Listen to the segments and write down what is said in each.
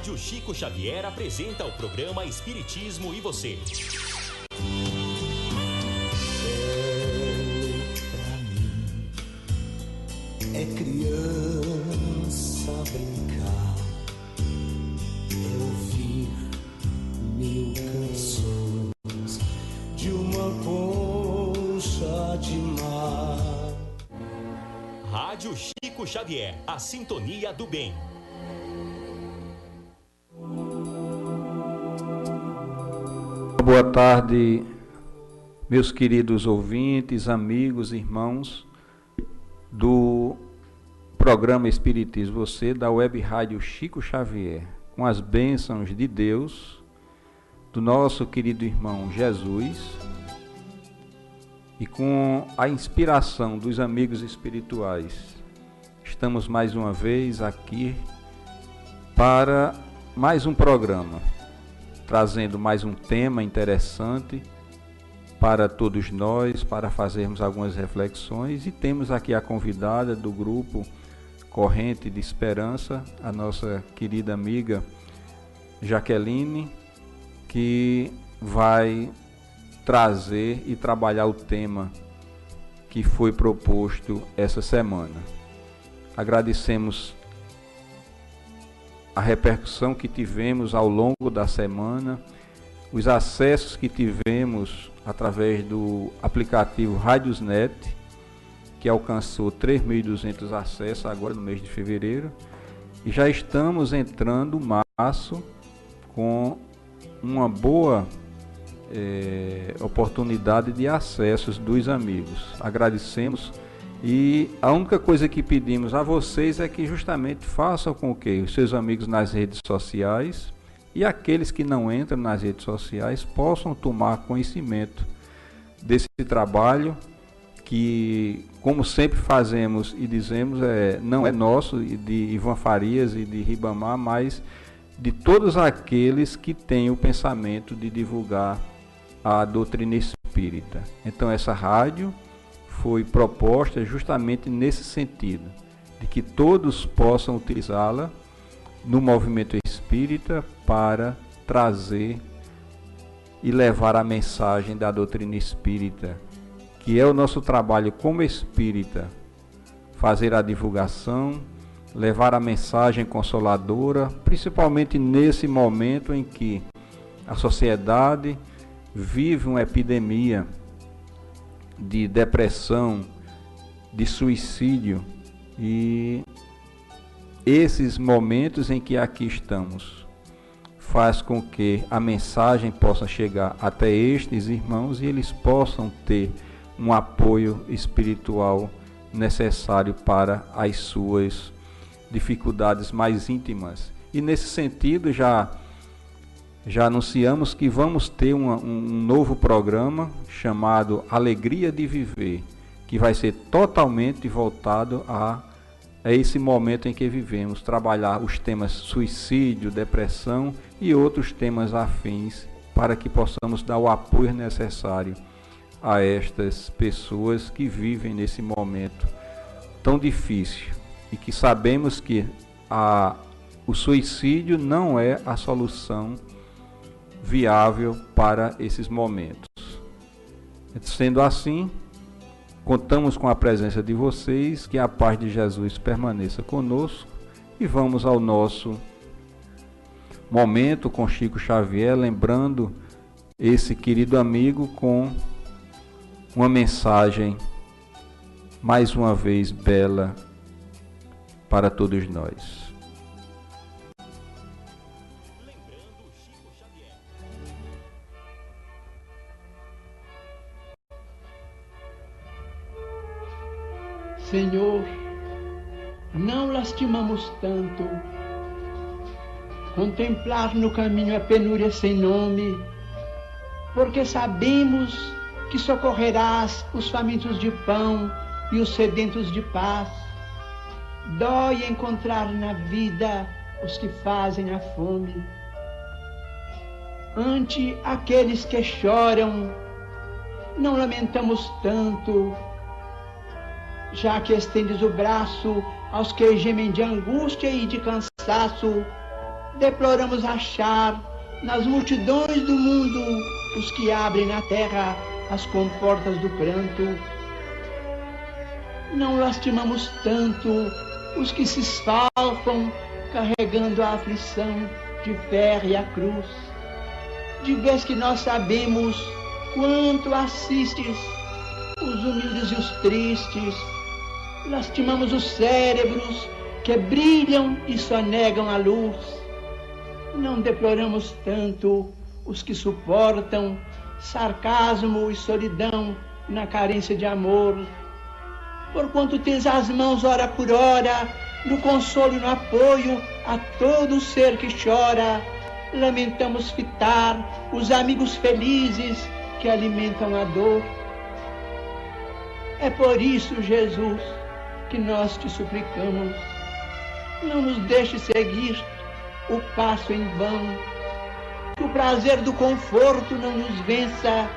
Rádio Chico Xavier apresenta o programa Espiritismo e Você. Pra mim é criança brincar, é ouvir 1000 canções de uma concha de mar. Rádio Chico Xavier, a sintonia do bem. Boa tarde, meus queridos ouvintes, amigos, irmãos do programa Espiritismo Você, da Web Rádio Chico Xavier, com as bênçãos de Deus, do nosso querido irmão Jesus e com a inspiração dos amigos espirituais. Estamos mais uma vez aqui para mais um programa, trazendo mais um tema interessante para todos nós, para fazermos algumas reflexões. E temos aqui a convidada do grupo Corrente de Esperança, a nossa querida amiga Jaqueline, que vai trazer e trabalhar o tema que foi proposto essa semana. Agradecemos a repercussão que tivemos ao longo da semana, os acessos que tivemos através do aplicativo Radiosnet, que alcançou 3.200 acessos agora no mês de fevereiro, e já estamos entrando março com uma boa oportunidade de acessos dos amigos. Agradecemos. E a única coisa que pedimos a vocês é que justamente façam com que os seus amigos nas redes sociais e aqueles que não entram nas redes sociais possam tomar conhecimento desse trabalho que, como sempre fazemos e dizemos, não é nosso, de Ivan Farias e de Ribamar, mas de todos aqueles que têm o pensamento de divulgar a doutrina espírita. Então essa rádio foi proposta justamente nesse sentido, de que todos possam utilizá-la no movimento espírita para trazer e levar a mensagem da doutrina espírita, que é o nosso trabalho como espírita, fazer a divulgação, levar a mensagem consoladora, principalmente nesse momento em que a sociedade vive uma epidemia de depressão, de suicídio, e esses momentos em que aqui estamos faz com que a mensagem possa chegar até estes irmãos e eles possam ter um apoio espiritual necessário para as suas dificuldades mais íntimas. E nesse sentido já anunciamos que vamos ter um novo programa chamado Alegria de Viver, que vai ser totalmente voltado a esse momento em que vivemos, trabalhar os temas suicídio, depressão e outros temas afins, para que possamos dar o apoio necessário a estas pessoas que vivem nesse momento tão difícil e que sabemos que o suicídio não é a solução viável para esses momentos. Sendo assim, contamos com a presença de vocês, que a paz de Jesus permaneça conosco, e vamos ao nosso momento com Chico Xavier, lembrando esse querido amigo com uma mensagem mais uma vez bela para todos nós. Senhor, não lastimamos tanto. Contemplar no caminho a penúria sem nome, porque sabemos que socorrerás os famintos de pão e os sedentos de paz. Dói encontrar na vida os que fazem a fome. Ante aqueles que choram, não lamentamos tanto, já que estendes o braço aos que gemem de angústia e de cansaço, Deploramos achar nas multidões do mundo os que abrem na terra as comportas do pranto. Não lastimamos tanto os que se esfalfam carregando a aflição de férrea cruz. De vez que nós sabemos quanto assistes os humildes e os tristes, lastimamos os cérebros que brilham e só negam a luz. Não deploramos tanto os que suportam sarcasmo e solidão na carência de amor. Porquanto tens as mãos hora por hora, no consolo e no apoio a todo ser que chora, lamentamos fitar os amigos felizes que alimentam a dor. É por isso, Jesus, que nós te suplicamos, não nos deixe seguir o passo em vão, que o prazer do conforto não nos vença,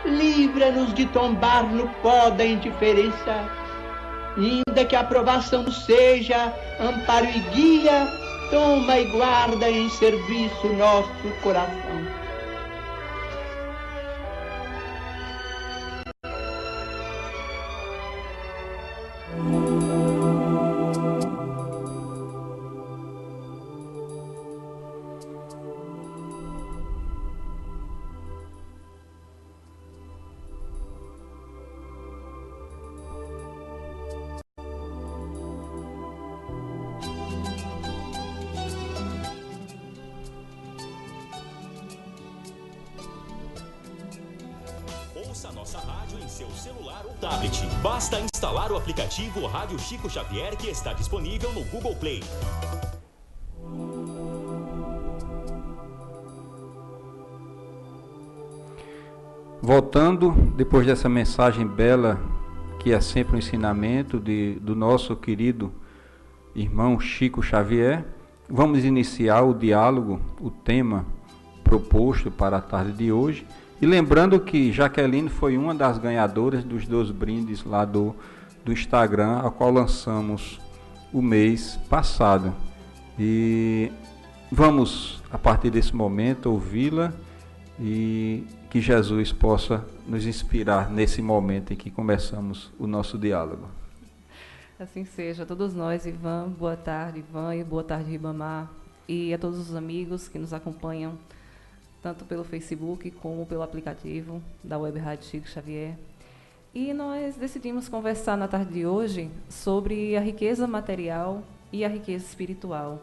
livra-nos de tombar no pó da indiferença, ainda que a aprovação seja amparo e guia, toma e guarda em serviço nosso coração. Ouça a nossa rádio em seu celular ou tablet. Basta instalar o aplicativo Rádio Chico Xavier, que está disponível no Google Play. Voltando, depois dessa mensagem bela, que é sempre um ensinamento do nosso querido irmão Chico Xavier, vamos iniciar o diálogo, o tema proposto para a tarde de hoje. E lembrando que Jaqueline foi uma das ganhadoras dos 2 brindes lá do Instagram, a qual lançamos o mês passado. E vamos, a partir desse momento, ouvi-la e que Jesus possa nos inspirar nesse momento em que começamos o nosso diálogo. Assim seja. A todos nós, Ivan, boa tarde, Ivan, e boa tarde, Ribamar, e a todos os amigos que nos acompanham tanto pelo Facebook como pelo aplicativo da Web Rádio Chico Xavier. E nós decidimos conversar na tarde de hoje sobre a riqueza material e a riqueza espiritual,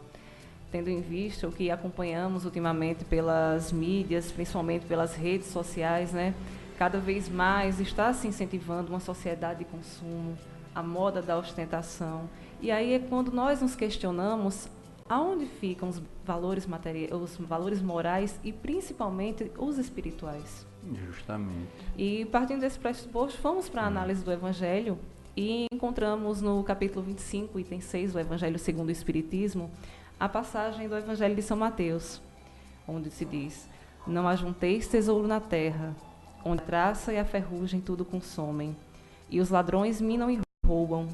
tendo em vista o que acompanhamos ultimamente pelas mídias, principalmente pelas redes sociais, né? Cada vez mais está se incentivando uma sociedade de consumo, a moda da ostentação. E aí é quando nós nos questionamos aonde ficam os valores materiais, os valores morais e principalmente os espirituais. Justamente. E partindo desse pressuposto, fomos para a análise do Evangelho e encontramos no capítulo 25, item 6, do Evangelho segundo o Espiritismo, a passagem do Evangelho de São Mateus, onde se diz: não ajunteis tesouro na terra, onde a traça e a ferrugem tudo consomem, e os ladrões minam e roubam,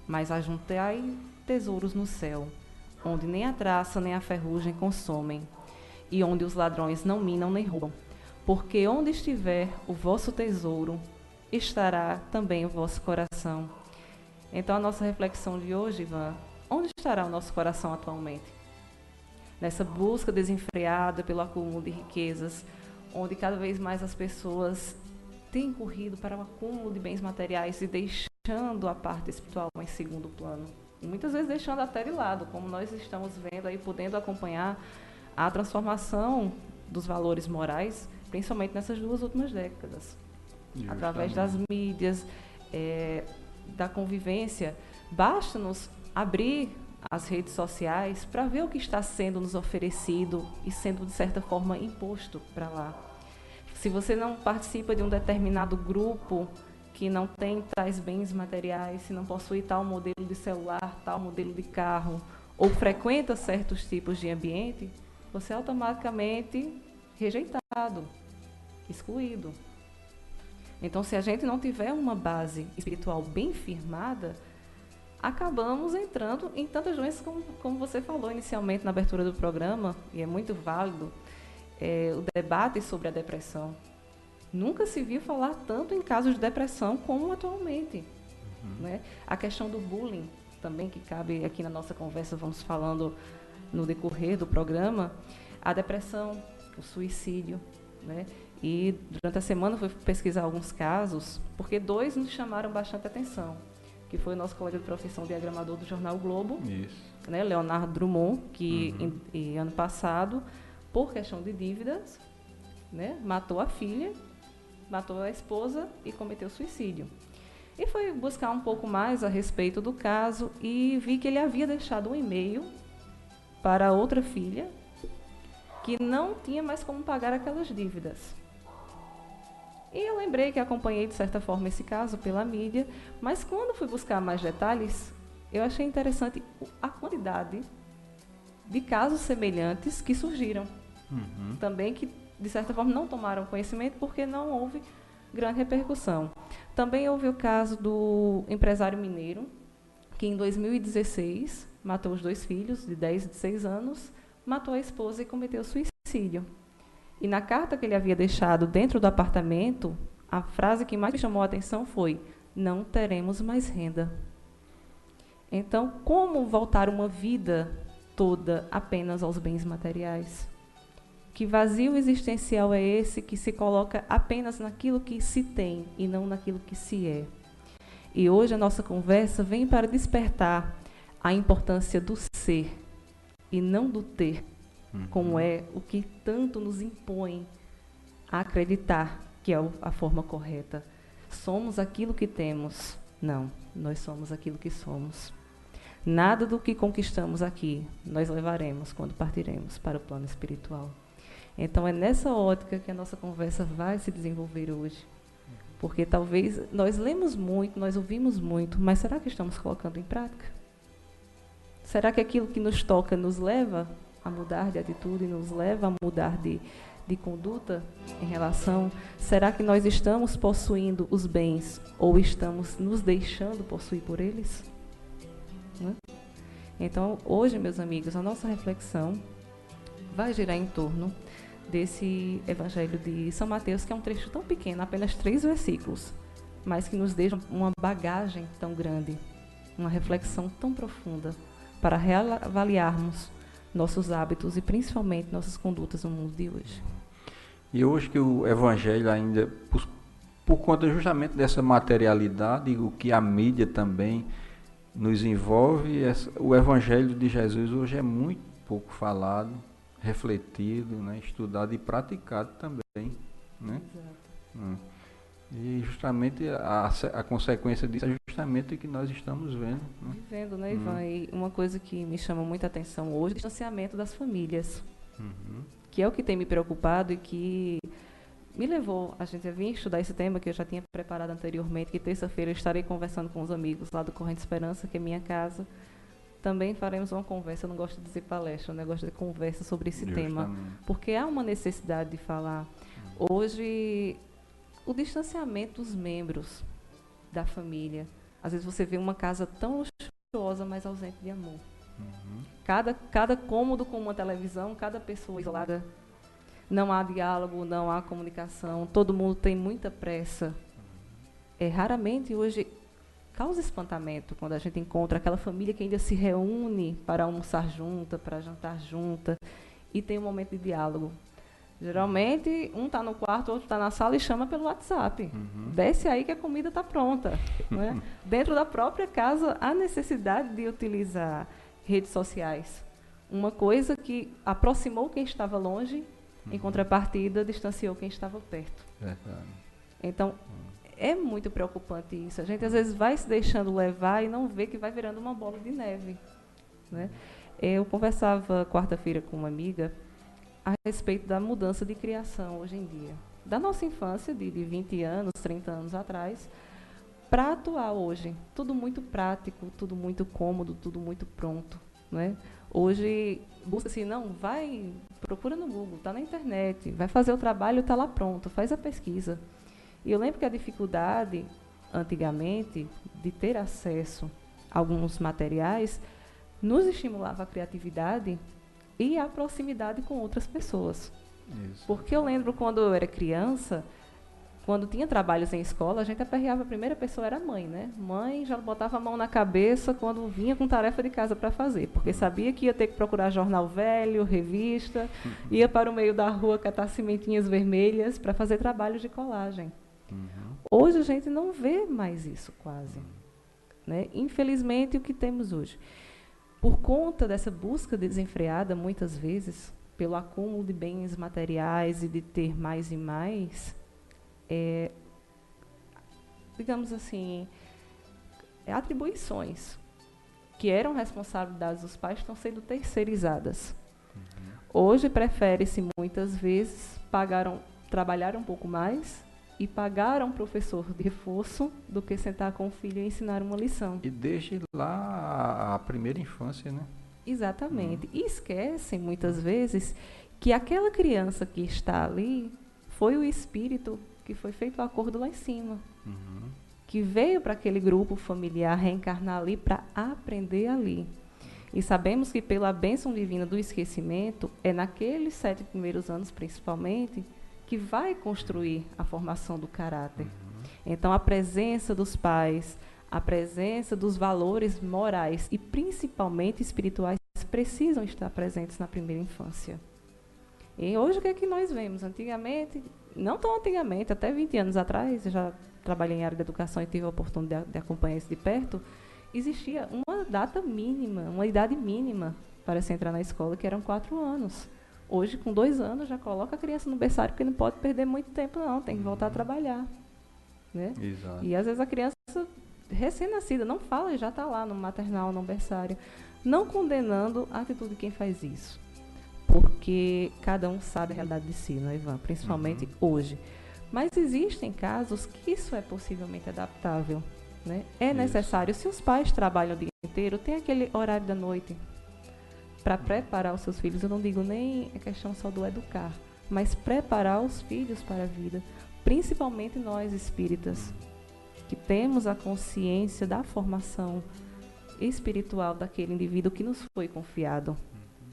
mas ajuntai tesouros no céu, onde nem a traça nem a ferrugem consomem, e onde os ladrões não minam nem roubam. Porque onde estiver o vosso tesouro, estará também o vosso coração. Então, a nossa reflexão de hoje, Ivan, onde estará o nosso coração atualmente? Nessa busca desenfreada pelo acúmulo de riquezas, onde cada vez mais as pessoas têm corrido para o acúmulo de bens materiais e deixando a parte espiritual em segundo plano. E muitas vezes deixando até de lado, como nós estamos vendo aí, podendo acompanhar a transformação dos valores morais, principalmente nessas 2 últimas décadas. Justamente. Através das mídias, da convivência. Basta-nos abrir as redes sociais para ver o que está sendo nos oferecido e sendo, de certa forma, imposto para lá. Se você não participa de um determinado grupo que não tem tais bens materiais, se não possui tal modelo de celular, tal modelo de carro, ou frequenta certos tipos de ambiente, você é automaticamente rejeitado, excluído. Então, se a gente não tiver uma base espiritual bem firmada, acabamos entrando em tantas doenças como você falou inicialmente na abertura do programa, e é muito válido, o debate sobre a depressão. Nunca se viu falar tanto em casos de depressão como atualmente. Né? A questão do bullying também, que cabe aqui na nossa conversa, vamos falando no decorrer do programa, a depressão, o suicídio, né? E durante a semana eu fui pesquisar alguns casos, porque 2 nos chamaram bastante atenção, que foi o nosso colega de profissão diagramador do jornal o Globo, né, Leonardo Drummond, que ano passado, por questão de dívidas, né, matou a filha, matou a esposa e cometeu suicídio. E foi buscar um pouco mais a respeito do caso e vi que ele havia deixado um e-mail para outra filha que não tinha mais como pagar aquelas dívidas. E eu lembrei que acompanhei, de certa forma, esse caso pela mídia, mas quando fui buscar mais detalhes, eu achei interessante a quantidade de casos semelhantes que surgiram. Também que, de certa forma, não tomaram conhecimento porque não houve grande repercussão. Também houve o caso do empresário mineiro, que em 2016 matou os 2 filhos, de 10 e de 6 anos, matou a esposa e cometeu suicídio. E na carta que ele havia deixado dentro do apartamento, a frase que mais me chamou a atenção foi: não teremos mais renda. Então, como voltar uma vida toda apenas aos bens materiais? Que vazio existencial é esse que se coloca apenas naquilo que se tem e não naquilo que se é? E hoje a nossa conversa vem para despertar a importância do ser e não do ter, como é o que tanto nos impõe a acreditar que é a forma correta. Somos aquilo que temos. Não, nós somos aquilo que somos. Nada do que conquistamos aqui nós levaremos quando partiremos para o plano espiritual. Então é nessa ótica que a nossa conversa vai se desenvolver hoje. Porque talvez nós lemos muito, nós ouvimos muito, mas será que estamos colocando em prática? Será que aquilo que nos toca nos leva a mudar de atitude, nos leva a mudar de conduta em relação? Será que nós estamos possuindo os bens ou estamos nos deixando possuir por eles? Né? Então, hoje, meus amigos, a nossa reflexão vai girar em torno desse Evangelho de São Mateus, que é um trecho tão pequeno, apenas 3 versículos, mas que nos deixa uma bagagem tão grande, uma reflexão tão profunda para reavaliarmos nossos hábitos e principalmente nossas condutas no mundo de hoje. E hoje que o Evangelho ainda, por conta justamente dessa materialidade, o que a mídia também nos envolve, o Evangelho de Jesus hoje é muito pouco falado, refletido, né, estudado e praticado também, né? Exato. E justamente a consequência disso é justamente o que nós estamos vendo, né? Vivendo, né, Ivan? E uma coisa que me chama muita atenção hoje é o distanciamento das famílias, que é o que tem me preocupado e que me levou a gente a vir estudar esse tema que eu já tinha preparado anteriormente, que terça-feira eu estarei conversando com os amigos lá do Corrente Esperança, que é minha casa. Também faremos uma conversa, eu não gosto de dizer palestra, eu gosto de conversa sobre esse tema, porque há uma necessidade de falar. Hoje, o distanciamento dos membros da família. Às vezes você vê uma casa tão luxuosa, mas ausente de amor. Cada cômodo com uma televisão, cada pessoa isolada. Não há diálogo, não há comunicação, todo mundo tem muita pressa. Raramente hoje causa espantamento quando a gente encontra aquela família que ainda se reúne para almoçar junta, para jantar junta, e tem um momento de diálogo. Geralmente, um está no quarto, o outro está na sala e chama pelo WhatsApp. Desce aí que a comida está pronta. Né? Dentro da própria casa, há necessidade de utilizar redes sociais. Uma coisa que aproximou quem estava longe, em contrapartida, distanciou quem estava perto. Então, é muito preocupante isso. A gente, às vezes, vai se deixando levar e não vê que vai virando uma bola de neve. Né? Eu conversava quarta-feira com uma amiga a respeito da mudança de criação hoje em dia. Da nossa infância, de 20 anos, 30 anos atrás, para atuar hoje. Tudo muito prático, tudo muito cômodo, tudo muito pronto. Né? Hoje, busca-se, procura no Google, está na internet, vai fazer o trabalho, está lá pronto, faz a pesquisa. E eu lembro que a dificuldade, antigamente, de ter acesso alguns materiais, nos estimulava a criatividade e a proximidade com outras pessoas. Isso. Porque eu lembro quando eu era criança, quando tinha trabalhos em escola, a gente aperreava, a primeira pessoa era a mãe, né? Mãe já botava a mão na cabeça quando vinha com tarefa de casa para fazer, porque sabia que ia ter que procurar jornal velho, revista, ia para o meio da rua catar cimentinhas vermelhas para fazer trabalho de colagem. Hoje a gente não vê mais isso quase, né? Infelizmente, o que temos hoje. Por conta dessa busca desenfreada, muitas vezes, pelo acúmulo de bens materiais e de ter mais e mais, digamos assim, atribuições que eram responsabilidades dos pais estão sendo terceirizadas. Hoje prefere-se muitas vezes trabalhar um pouco mais e pagar a um professor de reforço do que sentar com o filho e ensinar uma lição. E desde lá a primeira infância, né? Exatamente. E esquecem muitas vezes que aquela criança que está ali foi o espírito que foi feito o acordo lá em cima, que veio para aquele grupo familiar reencarnar ali para aprender ali. E sabemos que pela bênção divina do esquecimento, é naqueles 7 primeiros anos, principalmente, que vai construir a formação do caráter. Então, a presença dos pais, a presença dos valores morais e principalmente espirituais precisam estar presentes na primeira infância. E hoje o que é que nós vemos? Antigamente, não tão antigamente, até 20 anos atrás, eu já trabalhei em área de educação e tive a oportunidade de acompanhar isso de perto, existia uma data mínima, uma idade mínima para se entrar na escola, que eram 4 anos. Hoje, com 2 anos, já coloca a criança no berçário, porque não pode perder muito tempo, não, tem que voltar a trabalhar. Né? Exato. E, às vezes, a criança recém-nascida não fala e já está lá no maternal, no berçário. Não condenando a atitude de quem faz isso. Porque cada um sabe a realidade de si, não é, Ivan? Principalmente hoje. Mas existem casos que isso é possivelmente adaptável. Né? É necessário, se os pais trabalham o dia inteiro, tem aquele horário da noite para preparar os seus filhos. Eu não digo nem a questão só do educar, mas preparar os filhos para a vida. Principalmente nós espíritas, que temos a consciência da formação espiritual daquele indivíduo que nos foi confiado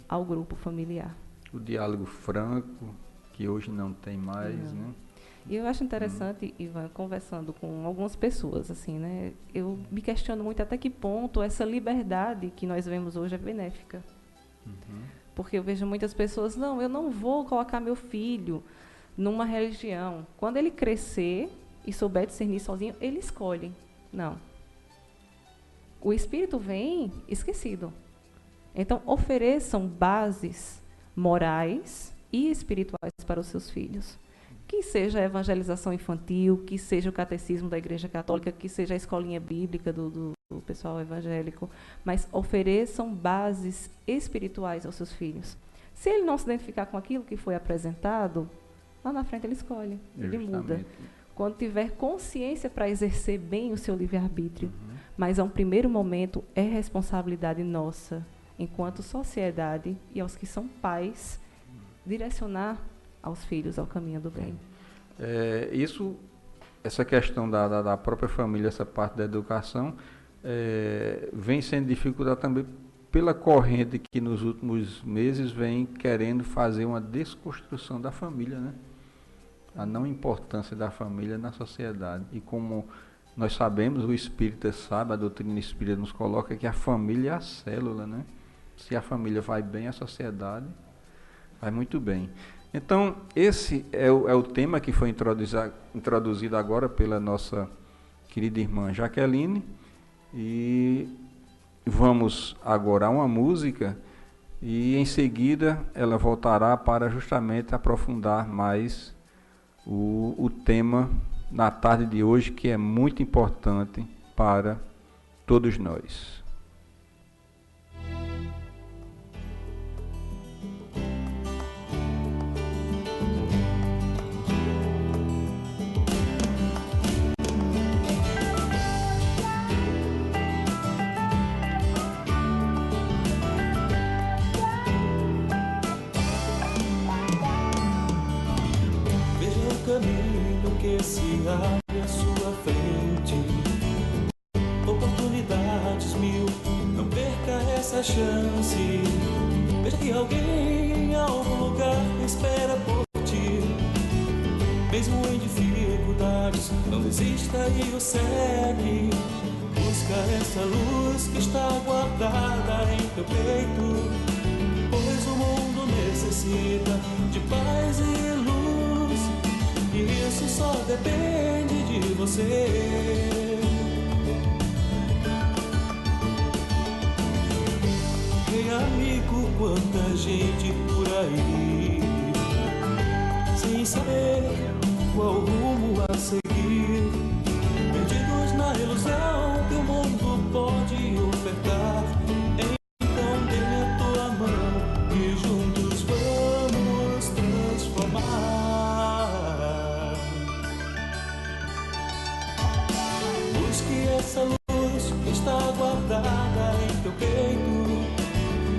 ao grupo familiar. O diálogo franco, que hoje não tem mais, né? E eu acho interessante, Ivan, conversando com algumas pessoas, assim, né? Eu me questiono muito até que ponto essa liberdade que nós vemos hoje é benéfica. Porque eu vejo muitas pessoas, não, eu não vou colocar meu filho numa religião. Quando ele crescer e souber discernir sozinho, ele escolhe. Não. O espírito vem esquecido. Então, ofereçam bases morais e espirituais para os seus filhos. Que seja a evangelização infantil, que seja o catecismo da Igreja Católica, que seja a escolinha bíblica do pessoal evangélico, mas ofereçam bases espirituais aos seus filhos. Se ele não se identificar com aquilo que foi apresentado, lá na frente ele escolhe, ele muda. Quando tiver consciência para exercer bem o seu livre-arbítrio. Mas, a um primeiro momento, é responsabilidade nossa, enquanto sociedade e aos que são pais, direcionar aos filhos ao caminho do bem. Essa questão da própria família, essa parte da educação, vem sendo dificultada também pela corrente que nos últimos meses vem querendo fazer uma desconstrução da família, né? A não importância da família na sociedade. E como nós sabemos, o espírita sabe, a doutrina espírita nos coloca que a família é a célula, né? Se a família vai bem, a sociedade vai muito bem. Então, esse é o tema que foi introduzido agora pela nossa querida irmã Jaqueline. E vamos agora a uma música e, em seguida, ela voltará para justamente aprofundar mais o tema na tarde de hoje, que é muito importante para todos nós. Caminho que se abre à sua frente, oportunidades mil essa chance. Veja que alguém em algum lugar espera por ti. Mesmo em dificuldades, não desista e o segue. Busca essa luz que está guardada em teu peito, pois o mundo necessita de paz e luz, e isso só depende de você. Ei, amigo, quanta gente por aí, sem saber qual rumo a seguir, perdidos na ilusão que o mundo pode ofertar. Então dê a tua mão e juntos vamos transformar. Busque essa luz que está guardada em teu peito,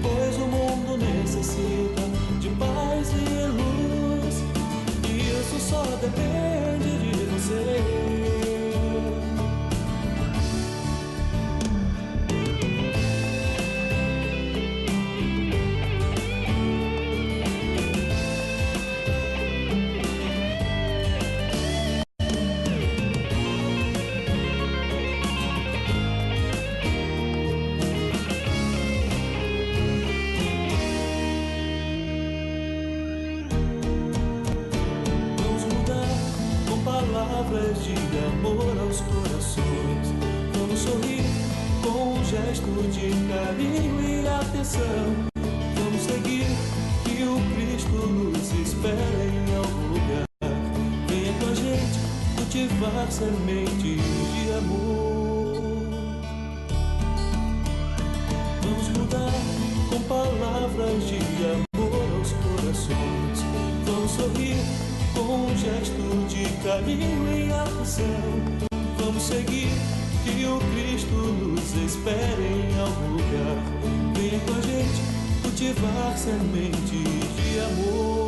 pois o mundo necessita de paz e luz, e isso só depende de você. Palavras de amor aos corações, vamos sorrir com um gesto de carinho e atenção. Vamos seguir que o Cristo nos espera em algum lugar. Venha com a gente cultivar sementes de amor. Vamos mudar com palavras de amor aos corações. Vamos sorrir com um gesto de carinho e atenção. Vamos seguir que o Cristo nos espera em algum lugar. Venha com a gente cultivar sementes de amor.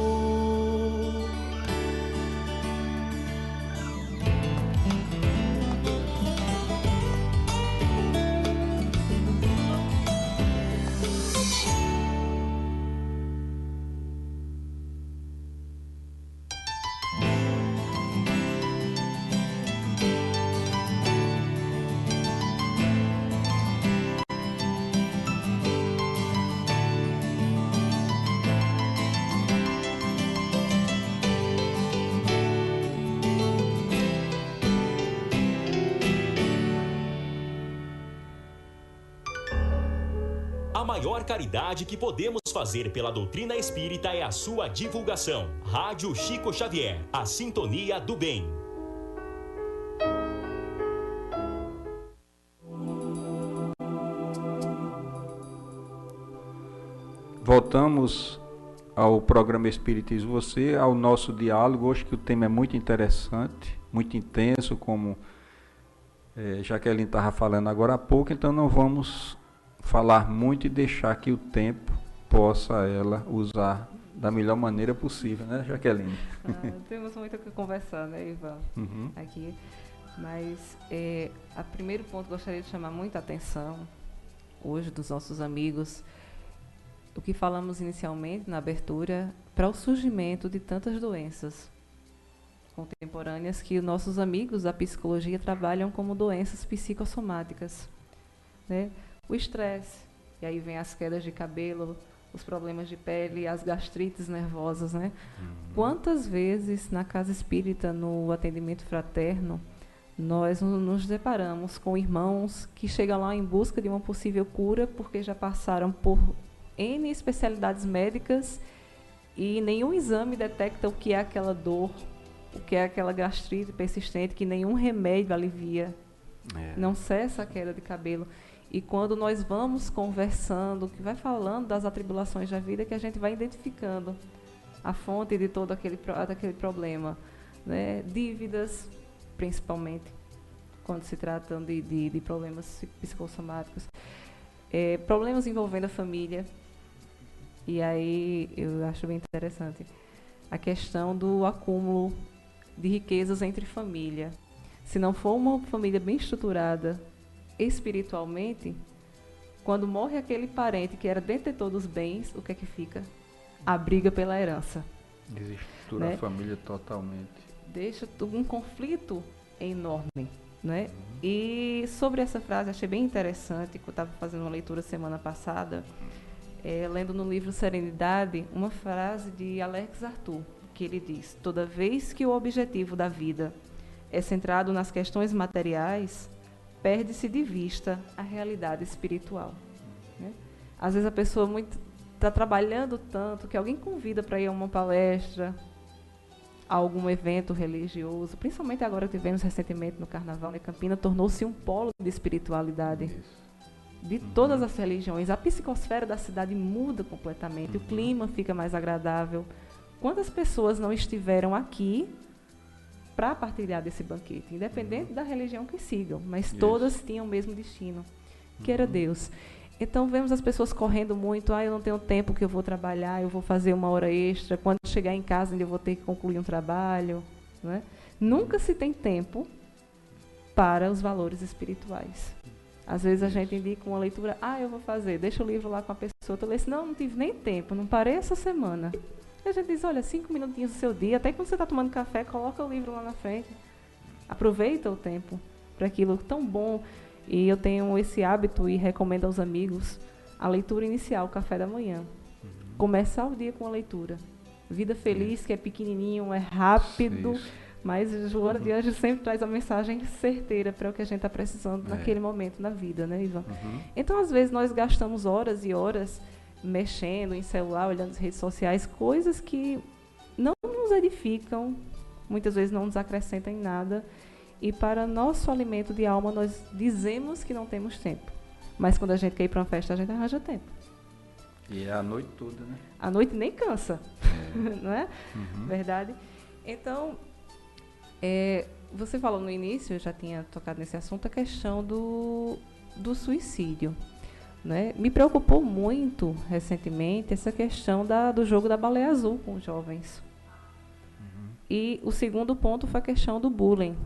A maior caridade que podemos fazer pela doutrina espírita é a sua divulgação. Rádio Chico Xavier, a sintonia do bem. Voltamos ao programa Espiritismo Você, ao nosso diálogo. Hoje que o tema é muito interessante, muito intenso, como Jaqueline estava falando agora há pouco, então não vamos falar muito e deixar que o tempo possa ela usar da melhor maneira possível, né, Jaqueline? Temos muito o que conversar, né, Ivan? Aqui. Mas, a primeiro ponto, gostaria de chamar muita atenção, hoje, dos nossos amigos, o que falamos inicialmente na abertura, para o surgimento de tantas doenças contemporâneas que nossos amigos da psicologia trabalham como doenças psicossomáticas, né? O estresse, e aí vem as quedas de cabelo, os problemas de pele, as gastrites nervosas, né? Quantas vezes na casa espírita, no atendimento fraterno, nós nos deparamos com irmãos que chegam lá em busca de uma possível cura porque já passaram por N especialidades médicas e nenhum exame detecta o que é aquela dor, o que é aquela gastrite persistente, que nenhum remédio alivia. Não cessa a queda de cabelo. E quando nós vamos conversando, que vai falando das atribulações da vida, que a gente vai identificando a fonte de todo aquele problema, né? Dívidas, principalmente, quando se tratam de problemas psicossomáticos. Problemas envolvendo a família. E aí eu acho bem interessante a questão do acúmulo de riquezas entre família. Se não for uma família bem estruturada espiritualmente, Quando morre aquele parente que era detentor dos bens, o que é que fica? A briga pela herança. Desestrutura, né? A família totalmente. Deixa um conflito enorme, né? E sobre essa frase, achei bem interessante, que eu estava fazendo uma leitura semana passada, lendo no livro Serenidade, uma frase de Alex Arthur, que ele diz: toda vez que o objetivo da vida é centrado nas questões materiais, perde-se de vista a realidade espiritual. Né? Às vezes a pessoa está trabalhando tanto que alguém convida para ir a uma palestra, a algum evento religioso, principalmente agora que tivemos recentemente no Carnaval, né? Campina tornou-se um polo de espiritualidade. De todas as religiões. A psicosfera da cidade muda completamente, o clima fica mais agradável. Quantas pessoas não estiveram aqui para partilhar desse banquete, independente da religião que sigam, mas todas tinham o mesmo destino, que era Deus. Então, vemos as pessoas correndo muito, eu não tenho tempo que eu vou trabalhar, eu vou fazer uma hora extra, quando chegar em casa ainda eu vou ter que concluir um trabalho. Não é? Nunca se tem tempo para os valores espirituais. Às vezes a gente indica uma leitura, eu vou fazer, deixa o livro lá com a pessoa, tu lê assim, não tive nem tempo, não parei essa semana. E a gente diz, olha, 5 minutinhos do seu dia, até quando você está tomando café, coloca o livro lá na frente. Aproveita o tempo para aquilo tão bom. E eu tenho esse hábito e recomendo aos amigos a leitura inicial, o café da manhã. Começar o dia com a leitura. Vida Feliz, que é pequenininho, é rápido, mas Joana de Anjos sempre traz a mensagem certeira para o que a gente está precisando naquele momento na vida, né, Ivan? Então, às vezes, nós gastamos horas e horas mexendo em celular, olhando as redes sociais, coisas que não nos edificam, muitas vezes não nos acrescentam em nada. E para nosso alimento de alma, nós dizemos que não temos tempo. Mas quando a gente quer ir para uma festa, a gente arranja tempo. E é a noite toda, né? A noite nem cansa, não é? Verdade? Então, você falou no início, eu já tinha tocado nesse assunto, a questão do suicídio. Né? Me preocupou muito, recentemente, essa questão do jogo da baleia azul com os jovens. E o segundo ponto foi a questão do bullying.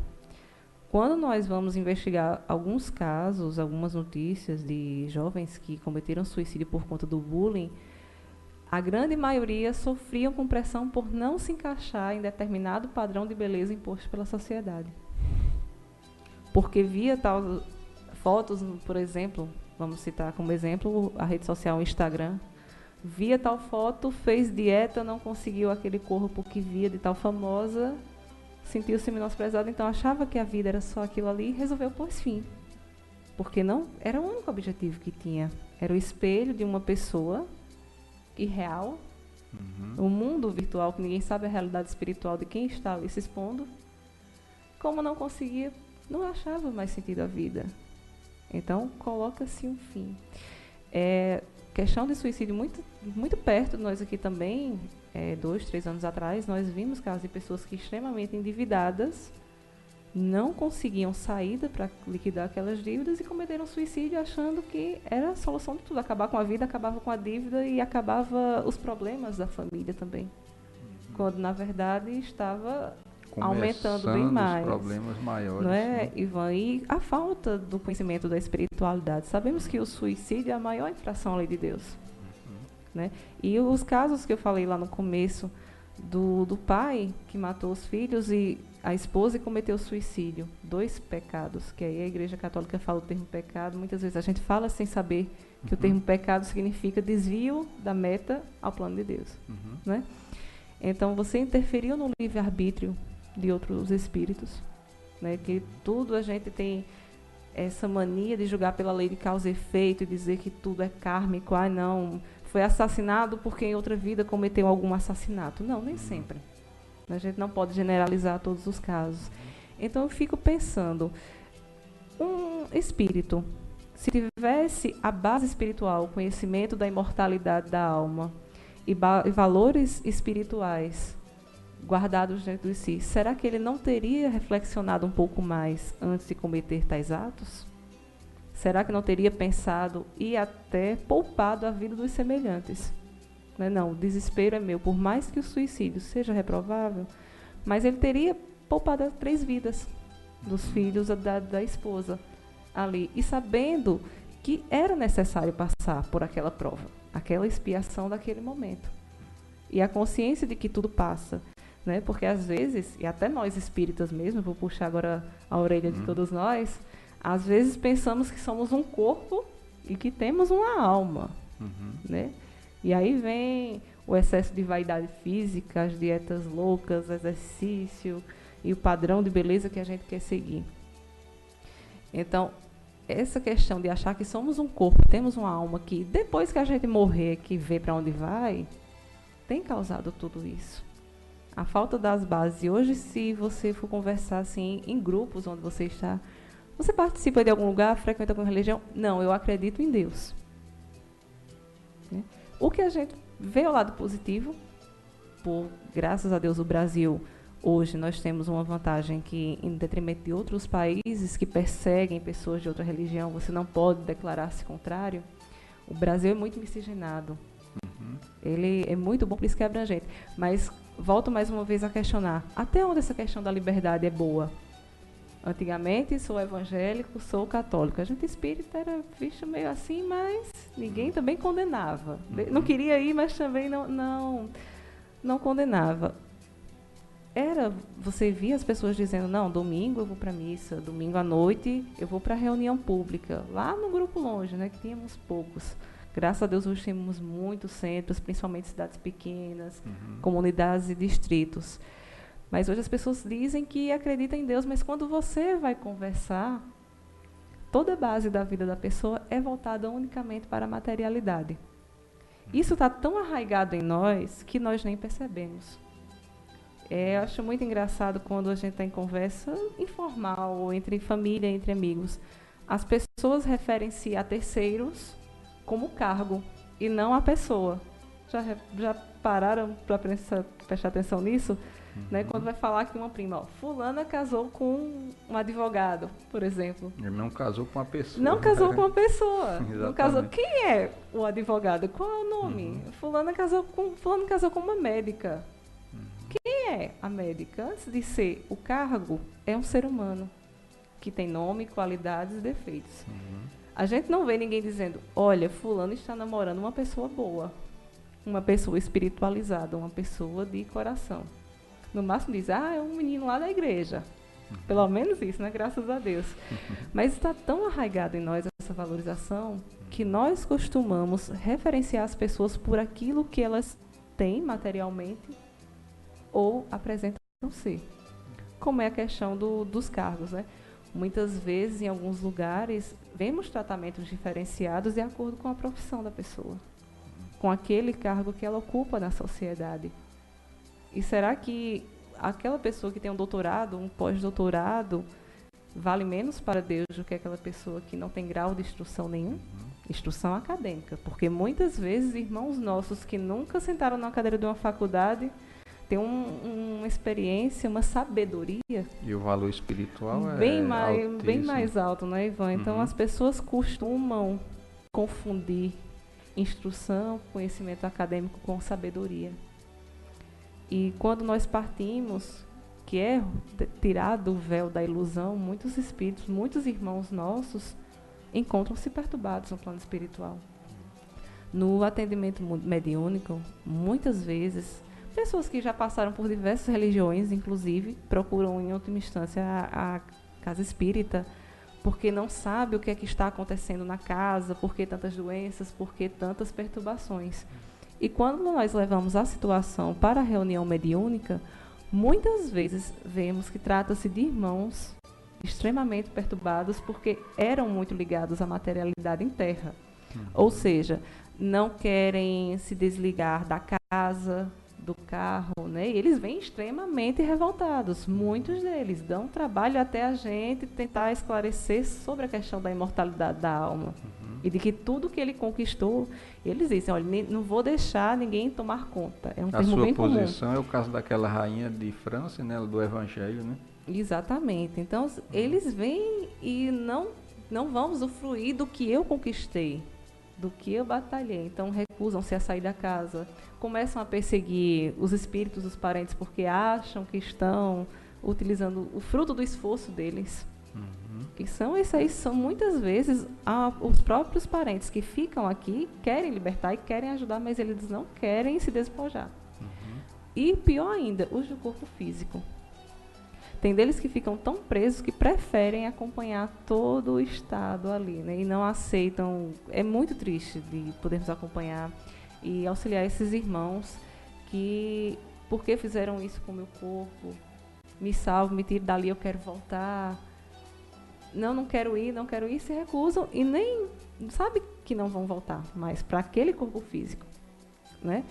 Quando nós vamos investigar alguns casos, algumas notícias de jovens que cometeram suicídio por conta do bullying, a grande maioria sofriam com pressão por não se encaixar em determinado padrão de beleza imposto pela sociedade. Porque via tal fotos, por exemplo, vamos citar como exemplo a rede social Instagram, via tal foto, fez dieta, não conseguiu aquele corpo que via de tal famosa, sentiu-se menosprezado, então achava que a vida era só aquilo ali e resolveu pôr fim. Porque não era o único objetivo que tinha. Era o espelho de uma pessoa irreal, um mundo virtual que ninguém sabe a realidade espiritual de quem está ali se expondo. Como não conseguia, não achava mais sentido à vida. Então, coloca-se um fim. Questão de suicídio muito perto de nós aqui também, 2, 3 anos atrás, nós vimos casos de pessoas que extremamente endividadas não conseguiam saída para liquidar aquelas dívidas e cometeram suicídio achando que era a solução de tudo. Acabar com a vida, acabava com a dívida e acabava os problemas da família também. Quando, na verdade, estava aumentando bem mais. Os problemas maiores. Não é, Ivan? E a falta do conhecimento da espiritualidade. Sabemos que o suicídio é a maior infração à lei de Deus. Né? E os casos que eu falei lá no começo, do pai que matou os filhos e a esposa e cometeu suicídio. 2 pecados, que aí a Igreja Católica fala o termo pecado. Muitas vezes a gente fala sem saber que o termo pecado significa desvio da meta ao plano de Deus. Né? Então, você interferiu no livre-arbítrio de outros espíritos. Né? Que tudo a gente tem essa mania de julgar pela lei de causa e efeito e dizer que tudo é kármico. Não, foi assassinado porque em outra vida cometeu algum assassinato. Não, nem sempre. A gente não pode generalizar todos os casos. Então, eu fico pensando, um espírito, se tivesse a base espiritual, o conhecimento da imortalidade da alma e valores espirituais guardados dentro de si, será que ele não teria reflexionado um pouco mais antes de cometer tais atos? Será que não teria pensado e até poupado a vida dos semelhantes? Não, o desespero é meu, por mais que o suicídio seja reprovável, mas ele teria poupado 3 vidas dos filhos da esposa ali. E sabendo que era necessário passar por aquela prova, aquela expiação daquele momento. E a consciência de que tudo passa, né? Porque às vezes, e até nós espíritas mesmo, vou puxar agora a orelha de todos nós, às vezes pensamos que somos um corpo e que temos uma alma, né? E aí vem o excesso de vaidade física, as dietas loucas, exercício e o padrão de beleza que a gente quer seguir. Então, essa questão de achar que somos um corpo, temos uma alma que depois que a gente morrer, que vê para onde vai, tem causado tudo isso. A falta das bases. E hoje, se você for conversar assim, em grupos onde você está, você participa de algum lugar, frequenta alguma religião? Não, eu acredito em Deus. Né? O que a gente vê ao lado positivo, graças a Deus, o Brasil, hoje nós temos uma vantagem que, em detrimento de outros países que perseguem pessoas de outra religião, você não pode declarar-se contrário. O Brasil é muito miscigenado. Ele é muito bom, por isso que é abrangente. Mas volto mais uma vez a questionar, até onde essa questão da liberdade é boa? Antigamente, sou evangélico, sou católico. A gente espírita era visto meio assim, mas ninguém também condenava. Não queria ir, mas também não condenava. Você via as pessoas dizendo, não, domingo eu vou para a missa, domingo à noite eu vou para a reunião pública, lá no grupo longe, né, que tínhamos poucos. Graças a Deus hoje temos muitos centros, principalmente cidades pequenas, comunidades e distritos. Mas hoje as pessoas dizem que acreditam em Deus, mas quando você vai conversar, toda a base da vida da pessoa é voltada unicamente para a materialidade. Isso está tão arraigado em nós que nós nem percebemos. Eu acho muito engraçado quando a gente está em conversa informal, ou entre família, entre amigos. As pessoas referem-se a terceiros como cargo e não a pessoa. Já pararam para prestar atenção nisso? Né? Quando vai falar que uma prima, fulana casou com um advogado, por exemplo. Ele não casou com uma pessoa. Não casou com uma pessoa. Não casou. Quem é o advogado? Qual é o nome? Fulano casou com uma médica. Quem é a médica? Antes de ser o cargo, é um ser humano que tem nome, qualidades e defeitos. A gente não vê ninguém dizendo, olha, fulano está namorando uma pessoa boa, uma pessoa espiritualizada, uma pessoa de coração. No máximo diz, é um menino lá da igreja. Pelo menos isso, né? Graças a Deus. Mas está tão arraigado em nós essa valorização que nós costumamos referenciar as pessoas por aquilo que elas têm materialmente ou apresentam ser. Como é a questão dos cargos, né? Muitas vezes, em alguns lugares, vemos tratamentos diferenciados de acordo com a profissão da pessoa, com aquele cargo que ela ocupa na sociedade. E será que aquela pessoa que tem um doutorado, um pós-doutorado, vale menos para Deus do que aquela pessoa que não tem grau de instrução nenhum? Instrução acadêmica. Porque muitas vezes irmãos nossos que nunca sentaram na cadeira de uma faculdade têm uma experiência, uma sabedoria. E o valor espiritual bem mais alto, né, Ivan? Então as pessoas costumam confundir instrução, conhecimento acadêmico com sabedoria. E quando nós partimos, que é tirado o véu da ilusão, muitos espíritos, muitos irmãos nossos encontram-se perturbados no plano espiritual. No atendimento mediúnico, muitas vezes, pessoas que já passaram por diversas religiões, inclusive, procuram em última instância a casa espírita, porque não sabe o que é que está acontecendo na casa, por que tantas doenças, por que tantas perturbações. E quando nós levamos a situação para a reunião mediúnica, muitas vezes vemos que trata-se de irmãos extremamente perturbados porque eram muito ligados à materialidade em terra. Ou seja, não querem se desligar da casa, do carro, né? E eles vêm extremamente revoltados. Muitos deles dão trabalho até a gente tentar esclarecer sobre a questão da imortalidade da alma. E de que tudo que ele conquistou, eles dizem, olha, não vou deixar ninguém tomar conta. É um termo bem comum. A sua posição é o caso daquela rainha de França, né, do Evangelho, né? Exatamente. Então, eles vêm e não vão usufruir do que eu conquistei, do que eu batalhei. Então, recusam-se a sair da casa, começam a perseguir os espíritos dos parentes porque acham que estão utilizando o fruto do esforço deles. Que são esses aí, são muitas vezes os próprios parentes que ficam aqui, querem libertar e querem ajudar, mas eles não querem se despojar. E pior ainda, os do corpo físico. Tem deles que ficam tão presos que preferem acompanhar todo o estado ali, né? E não aceitam. É muito triste de podermos acompanhar e auxiliar esses irmãos que, porque fizeram isso com o meu corpo, me salvo, me tiro dali, eu quero voltar. Não quero ir, se recusam e nem sabe que não vão voltar mais para aquele corpo físico, né?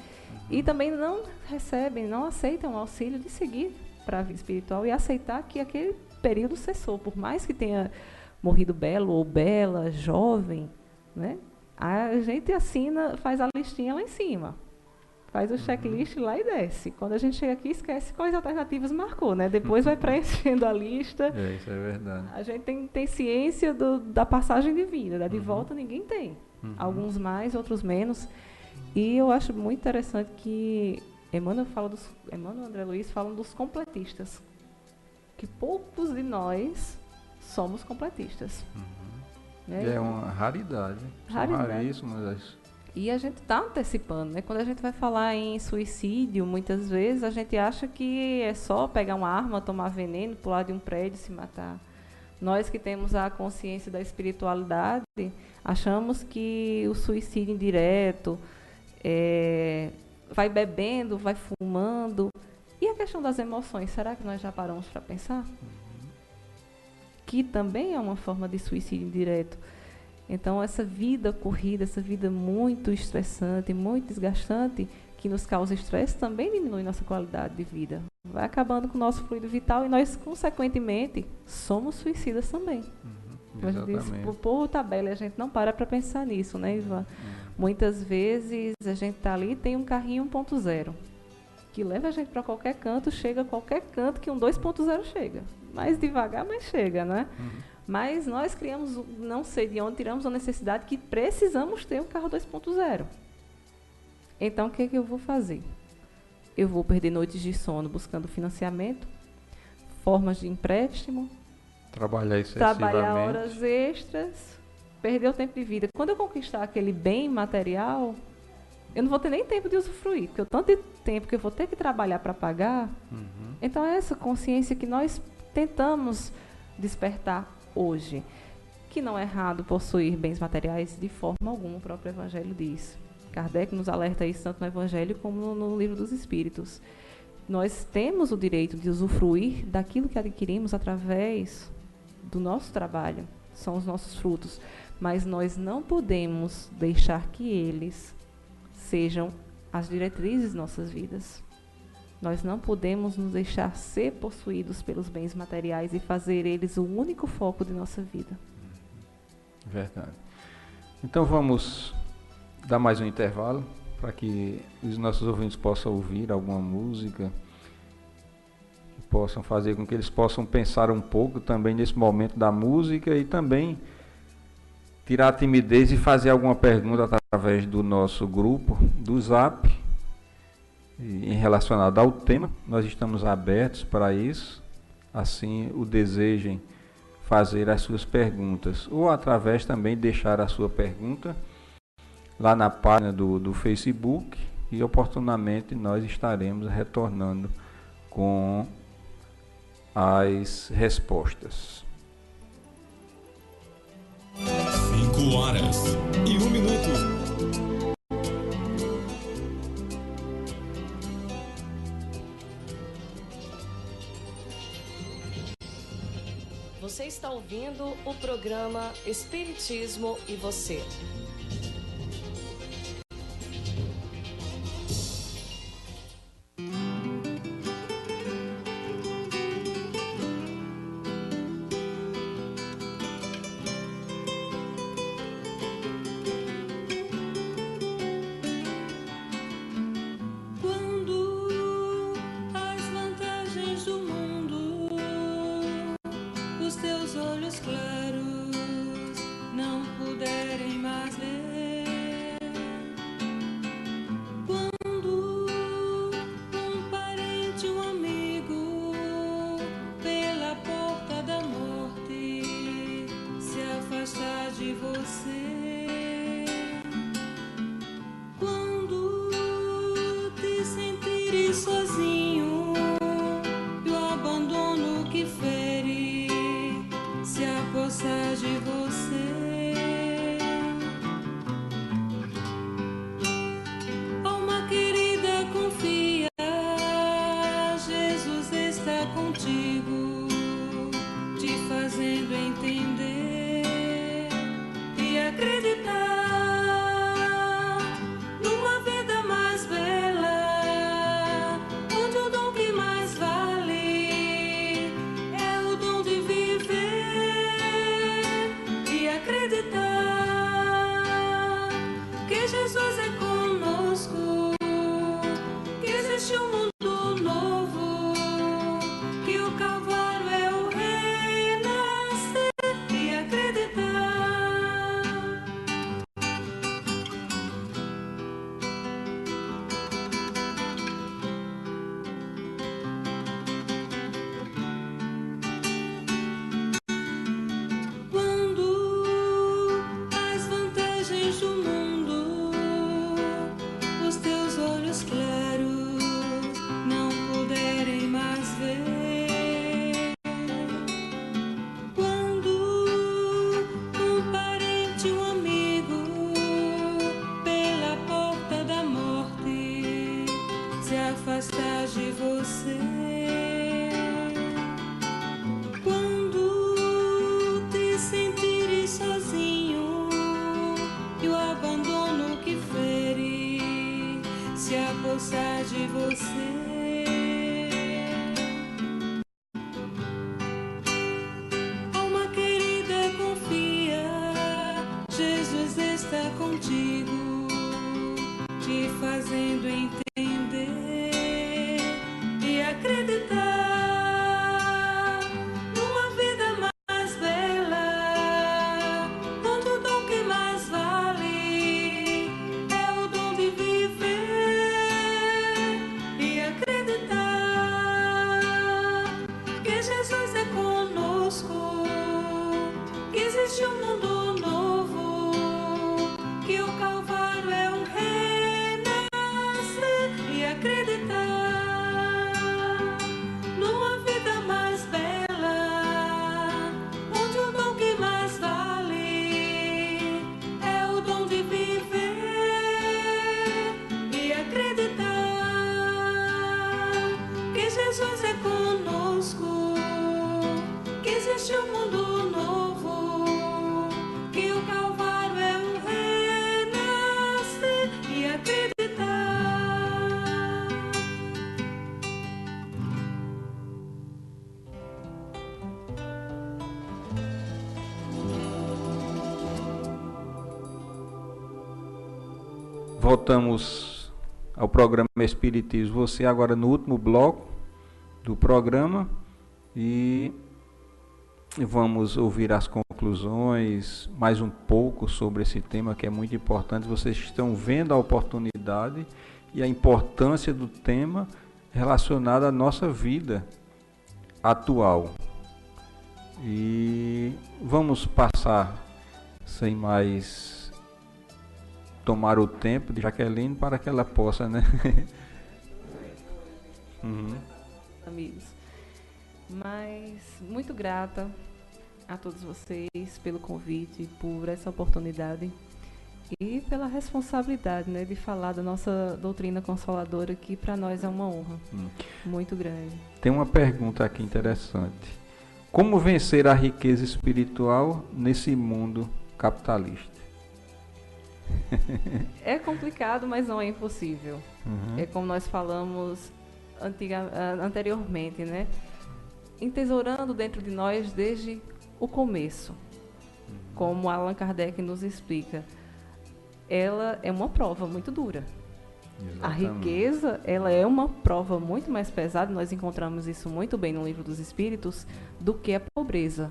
E também não recebem, não aceitam o auxílio de seguir para a vida espiritual e aceitar que aquele período cessou, por mais que tenha morrido belo ou bela, jovem, né? A gente assina, faz a listinha lá em cima, faz o checklist lá e desce. Quando a gente chega aqui, esquece quais alternativas marcou, né? Depois vai preenchendo a lista. Isso é verdade. A gente tem ciência da passagem de vida, da de volta ninguém tem. Alguns mais, outros menos. E eu acho muito interessante que Emmanuel e André Luiz falam dos completistas. Que poucos de nós somos completistas. Né? É uma raridade. São raríssimos. E a gente está antecipando, né? Quando a gente vai falar em suicídio, muitas vezes a gente acha que é só pegar uma arma, tomar veneno, pular de um prédio e se matar. Nós que temos a consciência da espiritualidade, achamos que o suicídio indireto, vai bebendo, vai fumando. E a questão das emoções, será que nós já paramos para pensar? Que também é uma forma de suicídio indireto. Então, essa vida corrida, essa vida muito estressante, muito desgastante, que nos causa estresse, também diminui nossa qualidade de vida. Vai acabando com o nosso fluido vital e nós, consequentemente, somos suicidas também. Por tabela, a gente não para pensar nisso, né, Ivan? Muitas vezes a gente está ali e tem um carrinho 1.0, que leva a gente para qualquer canto, chega a qualquer canto que um 2.0 chega. Mais devagar, mas chega, né? Mas nós criamos, não sei de onde, tiramos a necessidade que precisamos ter um carro 2.0. Então, o que eu vou fazer? Eu vou perder noites de sono buscando financiamento, formas de empréstimo, trabalhar horas extras, perder o tempo de vida. Quando eu conquistar aquele bem material, eu não vou ter nem tempo de usufruir, porque o tanto de tempo que eu vou ter que trabalhar para pagar. Então, é essa consciência que nós tentamos despertar hoje, que não é errado possuir bens materiais de forma alguma, o próprio Evangelho diz. Kardec nos alerta isso tanto no Evangelho como no Livro dos Espíritos. Nós temos o direito de usufruir daquilo que adquirimos através do nosso trabalho, são os nossos frutos, mas nós não podemos deixar que eles sejam as diretrizes de nossas vidas. Nós não podemos nos deixar ser possuídos pelos bens materiais e fazer eles o único foco de nossa vida. Verdade. Então vamos dar mais um intervalo para que os nossos ouvintes possam ouvir alguma música, que possam fazer com que eles possam pensar um pouco também nesse momento da música e também tirar a timidez e fazer alguma pergunta através do nosso grupo do Zap. Em relacionado ao tema, nós estamos abertos para isso, assim o desejem fazer as suas perguntas, ou através também de deixar a sua pergunta lá na página do Facebook, e oportunamente nós estaremos retornando com as respostas. 5h01. Você está ouvindo o programa Espiritismo e Você. Pela porta da morte de você. Quando te sentires sozinho e o abandono que fere se apossar de você. Alma querida, confia, Jesus está contigo, te fazendo entender e acreditar numa vida mais bela, onde o dom que mais vale é o dom de viver e acreditar que Jesus é conosco, que existe um mundo novo, que o Calvário é o renascer e acreditar. Quando as vantagens do mundo, os teus olhos claros não puderem mais ver. Quando um parente, um amigo, pela porta da morte se afastar de você. Quando te sentires sozinho e o abandono que fere se apossar de você. Alma querida, confia, Jesus está contigo, te fazendo entender e acreditar numa vida mais bela, onde o dom que mais vale é o dom de viver e acreditar que Jesus é conosco, que existe um mundo novo, que o Calvário é um renascer e acreditar numa vida mais bela, onde o dom que mais vale é o dom de viver e acreditar que Jesus é conosco, que existe um mundo novo, que o Calvário é um renascer e acreditar. Voltamos ao programa Espiritismo. Você agora no último bloco do programa e vamos ouvir as conclusões, mais um pouco sobre esse tema que é muito importante. Vocês estão vendo a oportunidade e a importância do tema relacionado à nossa vida atual. E vamos passar sem mais tomar o tempo de Jaqueline para que ela possa, né? Amigos, mas muito grata a todos vocês pelo convite, por essa oportunidade e pela responsabilidade, né, de falar da nossa doutrina consoladora, que para nós é uma honra muito grande. Tem uma pergunta aqui interessante. Como vencer a riqueza espiritual nesse mundo capitalista? É complicado, mas não é impossível. É como nós falamos anteriormente, né? Entesourando dentro de nós desde o começo. Como Allan Kardec nos explica, ela é uma prova muito dura. Exatamente. A riqueza, ela é uma prova muito mais pesada, nós encontramos isso muito bem no Livro dos Espíritos, do que a pobreza.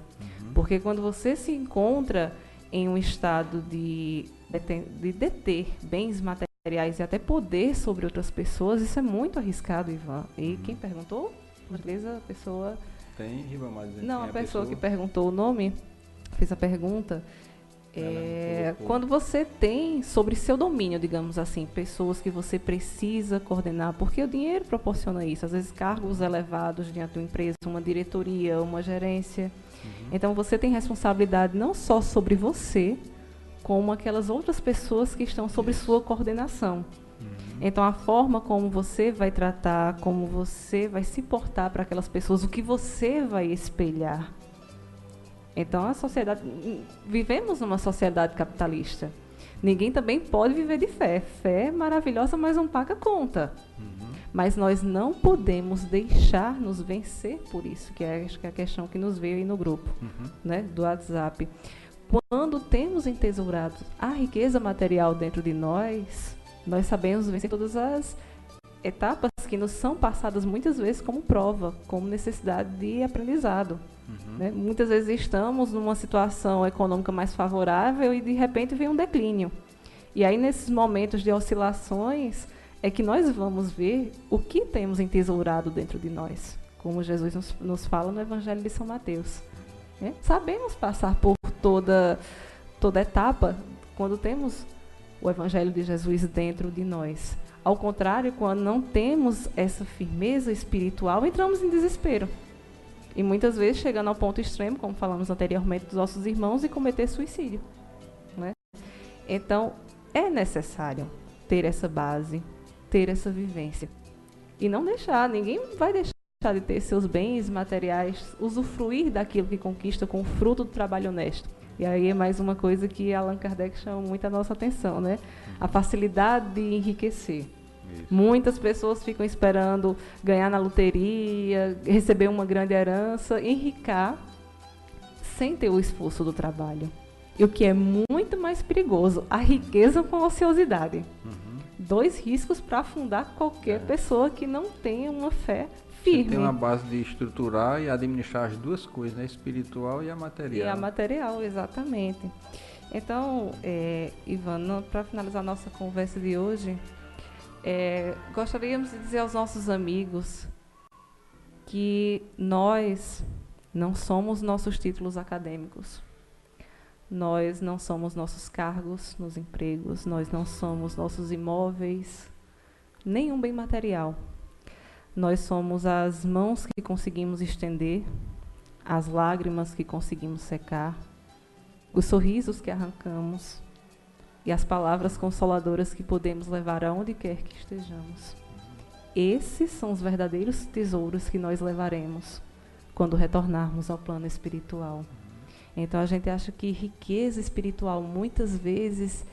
Porque quando você se encontra em um estado de deter bens materiais e até poder sobre outras pessoas, isso é muito arriscado, Ivan. E quem perguntou? Beleza, a pessoa... Tem, Ribamar, dizendo não, a pessoa que perguntou o nome, fez a pergunta, Quando você tem sobre seu domínio, digamos assim, pessoas que você precisa coordenar, porque o dinheiro proporciona isso, às vezes cargos elevados diante de uma empresa, uma diretoria, uma gerência. Então você tem responsabilidade não só sobre você, como aquelas outras pessoas que estão sob sua coordenação. Então a forma como você vai tratar, como você vai se portar para aquelas pessoas, o que você vai espelhar. Então a sociedade, vivemos numa sociedade capitalista. Ninguém também pode viver de fé. Fé é maravilhosa, mas não paga conta. Mas nós não podemos deixar nos vencer por isso, que é, acho que é a questão que nos veio aí no grupo, né, do WhatsApp. Quando temos entesourado a riqueza material dentro de nós sabemos vencer todas as etapas que nos são passadas muitas vezes como prova, como necessidade de aprendizado. Né? Muitas vezes estamos numa situação econômica mais favorável e de repente vem um declínio. E aí nesses momentos de oscilações é que nós vamos ver o que temos entesourado dentro de nós, como Jesus nos fala no Evangelho de São Mateus. Né? Sabemos passar por toda etapa quando temos o Evangelho de Jesus dentro de nós. Ao contrário, quando não temos essa firmeza espiritual, entramos em desespero. E muitas vezes chegando ao ponto extremo, como falamos anteriormente, dos nossos irmãos, e cometer suicídio. Né? Então, é necessário ter essa base, ter essa vivência. E não deixar, ninguém vai deixar de ter seus bens materiais, usufruir daquilo que conquista com o fruto do trabalho honesto. E aí é mais uma coisa que Allan Kardec chama muito a nossa atenção, né? A facilidade de enriquecer. Isso. Muitas pessoas ficam esperando ganhar na loteria, receber uma grande herança, enricar, sem ter o esforço do trabalho. E o que é muito mais perigoso, a riqueza com ociosidade. Dois riscos para afundar qualquer pessoa que não tenha uma fé firme. Você tem uma base de estruturar e administrar as duas coisas, né? Espiritual e a material. E a material, exatamente. Então, Ivan, para finalizar nossa conversa de hoje, gostaríamos de dizer aos nossos amigos que nós não somos nossos títulos acadêmicos. Nós não somos nossos cargos nos empregos, nós não somos nossos imóveis, nenhum bem material. Nós somos as mãos que conseguimos estender, as lágrimas que conseguimos secar, os sorrisos que arrancamos e as palavras consoladoras que podemos levar aonde quer que estejamos. Esses são os verdadeiros tesouros que nós levaremos quando retornarmos ao plano espiritual. Então a gente acha que riqueza espiritual muitas vezes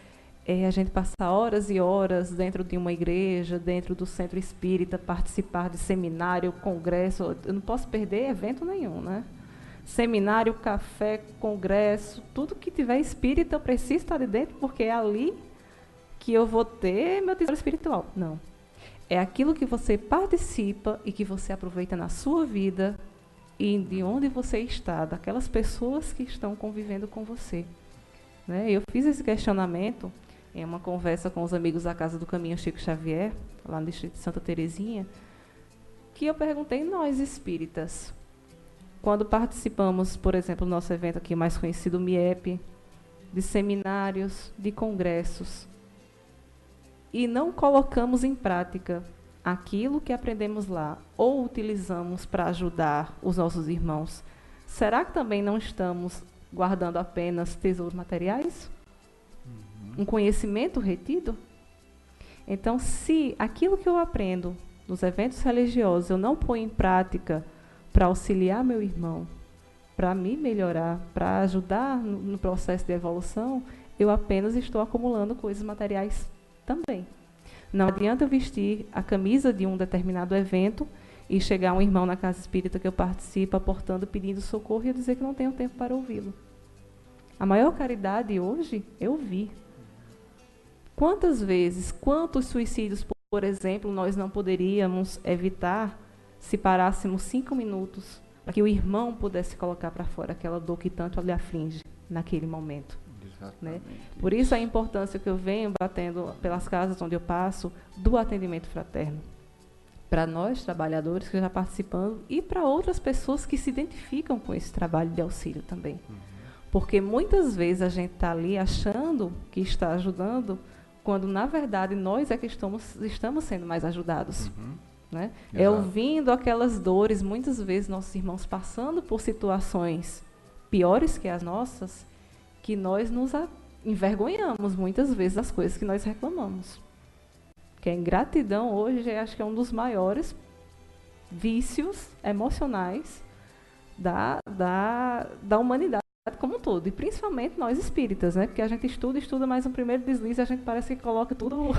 a gente passar horas e horas dentro de uma igreja, dentro do centro espírita, participar de seminário, congresso. Eu não posso perder evento nenhum, né? Seminário, café, congresso, tudo que tiver espírita eu preciso estar de dentro, porque é ali que eu vou ter meu tesouro espiritual. Não. É aquilo que você participa e que você aproveita na sua vida e de onde você está, daquelas pessoas que estão convivendo com você. Né? Eu fiz esse questionamento em uma conversa com os amigos da Casa do Caminho Chico Xavier, lá no distrito de Santa Terezinha, que eu perguntei, nós espíritas, quando participamos, por exemplo, do nosso evento aqui mais conhecido, o MIEP, de seminários, de congressos, e não colocamos em prática aquilo que aprendemos lá, ou utilizamos para ajudar os nossos irmãos, será que também não estamos guardando apenas tesouros materiais? Um conhecimento retido? Então, se aquilo que eu aprendo nos eventos religiosos eu não ponho em prática para auxiliar meu irmão, para me melhorar, para ajudar no processo de evolução, eu apenas estou acumulando coisas materiais também. Não adianta eu vestir a camisa de um determinado evento e chegar um irmão na casa espírita que eu participo, aportando, pedindo socorro e eu dizer que não tenho tempo para ouvi-lo. A maior caridade hoje é ouvir. Quantas vezes, quantos suicídios, por exemplo, nós não poderíamos evitar se parássemos 5 minutos para que o irmão pudesse colocar para fora aquela dor que tanto lhe aflige naquele momento. Né? Por isso a importância que eu venho batendo pelas casas onde eu passo do atendimento fraterno. Para nós, trabalhadores que já participamos, e para outras pessoas que se identificam com esse trabalho de auxílio também. Porque muitas vezes a gente está ali achando que está ajudando, quando na verdade nós é que estamos sendo mais ajudados. Né? É ouvindo aquelas dores, muitas vezes nossos irmãos passando por situações piores que as nossas, que nós nos envergonhamos muitas vezes das coisas que nós reclamamos. Que a ingratidão hoje, acho que é um dos maiores vícios emocionais da humanidade como um todo, e principalmente nós espíritas, né? Porque a gente estuda, mas no primeiro deslize a gente parece que coloca tudo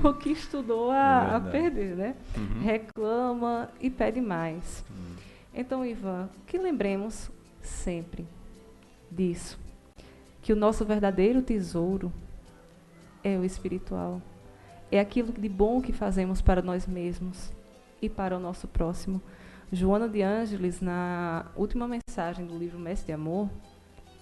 o que estudou a perder, né? Reclama e pede mais. Então, Ivan, que lembremos sempre disso, que o nosso verdadeiro tesouro é o espiritual, é aquilo de bom que fazemos para nós mesmos e para o nosso próximo. Joana de Ângeles, na última mensagem do livro Mestre de Amor,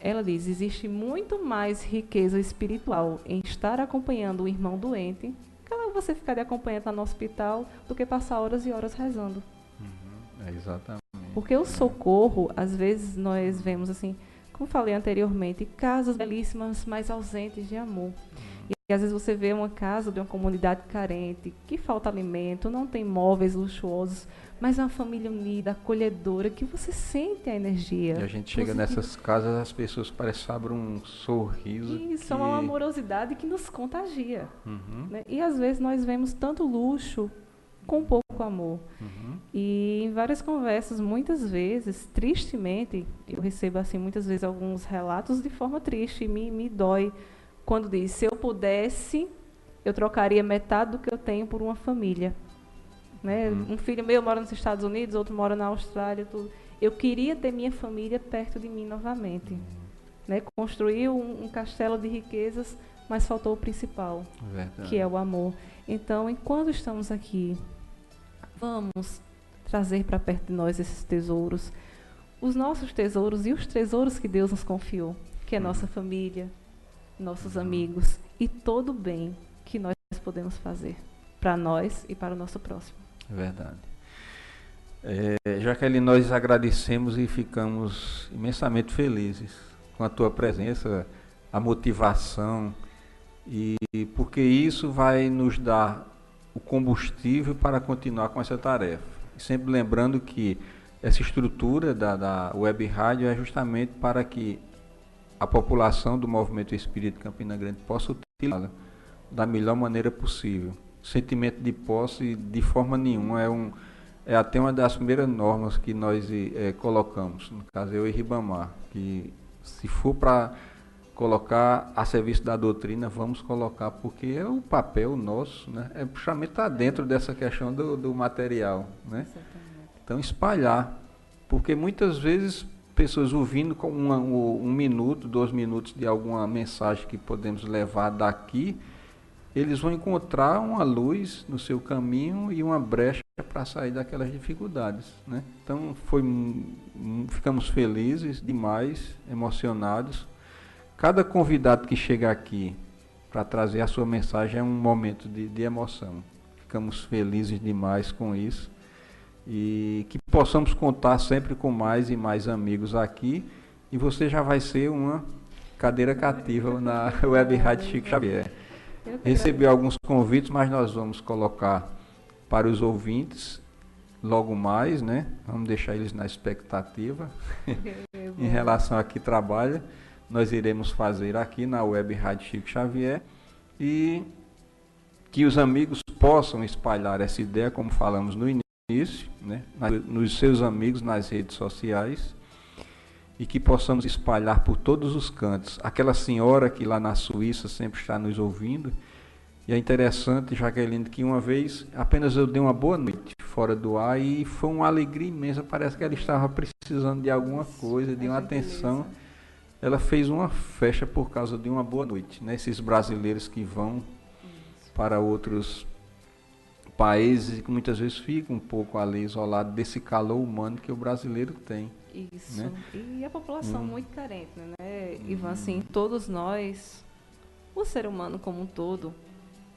ela diz: existe muito mais riqueza espiritual em estar acompanhando o irmão doente, que você ficar de acompanhante no hospital, do que passar horas e horas rezando. Exatamente. Porque o socorro, às vezes nós vemos assim, como falei anteriormente, casas belíssimas, mas ausentes de amor. E às vezes você vê uma casa de uma comunidade carente, que falta alimento, não tem móveis luxuosos, mas é uma família unida, acolhedora, que você sente a energia. E a gente chega nessas casas, as pessoas parecem que abrem um sorriso. Isso, é uma amorosidade que nos contagia. Né? E às vezes nós vemos tanto luxo com pouco amor. E em várias conversas, muitas vezes, tristemente, eu recebo assim muitas vezes alguns relatos de forma triste, e me dói, quando diz: se eu pudesse, eu trocaria metade do que eu tenho por uma família. Né? Um filho meu mora nos Estados Unidos, outro mora na Austrália, tudo. Eu queria ter minha família perto de mim novamente. Né? Construiu um castelo de riquezas, mas faltou o principal, que é o amor. Então, enquanto estamos aqui, vamos trazer para perto de nós esses tesouros, os nossos tesouros e os tesouros que Deus nos confiou, que é nossa família, nossos amigos e todo o bem que nós podemos fazer para nós e para o nosso próximo. Verdade. Jaqueline, nós agradecemos e ficamos imensamente felizes com a tua presença, a motivação, e porque isso vai nos dar o combustível para continuar com essa tarefa. Sempre lembrando que essa estrutura da Web Rádio é justamente para que a população do Movimento Espírita Campina Grande possa utilizá-la da melhor maneira possível. Sentimento de posse, de forma nenhuma, é até uma das primeiras normas que nós colocamos, no caso eu e Ribamar, que se for para colocar a serviço da doutrina, vamos colocar, porque é o papel nosso, né? É justamente estar dentro dessa questão do material, né? Então espalhar, porque muitas vezes pessoas ouvindo com um minuto, 2 minutos de alguma mensagem que podemos levar daqui, eles vão encontrar uma luz no seu caminho e uma brecha para sair daquelas dificuldades, né? Então ficamos felizes demais, emocionados. Cada convidado que chega aqui para trazer a sua mensagem é um momento de emoção. Ficamos felizes demais com isso. E que possamos contar sempre com mais e mais amigos aqui. E você já vai ser uma cadeira cativa na Web Rádio Chico Xavier. Recebi alguns convites, mas nós vamos colocar para os ouvintes logo mais, né? Vamos deixar eles na expectativa em relação a que trabalha. Nós iremos fazer aqui na Web Rádio Chico Xavier, e que os amigos possam espalhar essa ideia, como falamos no início, né? Nos seus amigos, nas redes sociais, e que possamos espalhar por todos os cantos. Aquela senhora que lá na Suíça sempre está nos ouvindo, e é interessante, Jaqueline, que uma vez apenas eu dei uma boa noite fora do ar e foi uma alegria imensa, parece que ela estava precisando de alguma coisa, de uma atenção. Ela fez uma festa por causa de uma boa noite, né? Esses brasileiros que vão para outros países e que muitas vezes ficam um pouco ali isolados desse calor humano que o brasileiro tem. Isso, né? E a população muito carente, né? Ivan, assim, todos nós, o ser humano como um todo,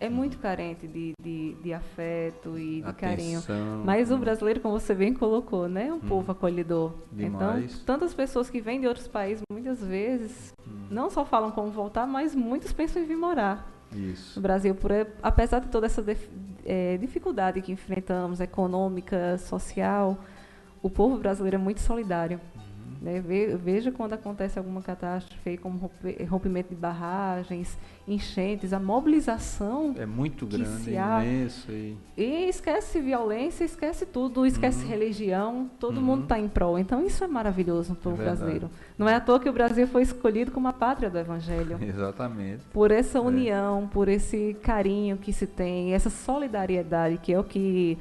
é muito carente de afeto e de Atenção, carinho. Mas o brasileiro, como você bem colocou, né, é um povo acolhedor. Demais. Então, tantas pessoas que vêm de outros países, muitas vezes, não só falam como voltar, mas muitos pensam em vir morar Isso. no Brasil. Apesar de toda essa dificuldade que enfrentamos, econômica, social, o povo brasileiro é muito solidário. Né? Veja quando acontece alguma catástrofe, como rompimento de barragens, enchentes, a mobilização É muito grande, imenso. E esquece violência, esquece tudo, esquece religião, todo mundo está em prol. Então isso é maravilhoso no povo brasileiro. Não é à toa que o Brasil foi escolhido como a pátria do Evangelho. Exatamente. Por essa união, por esse carinho que se tem, essa solidariedade que é o que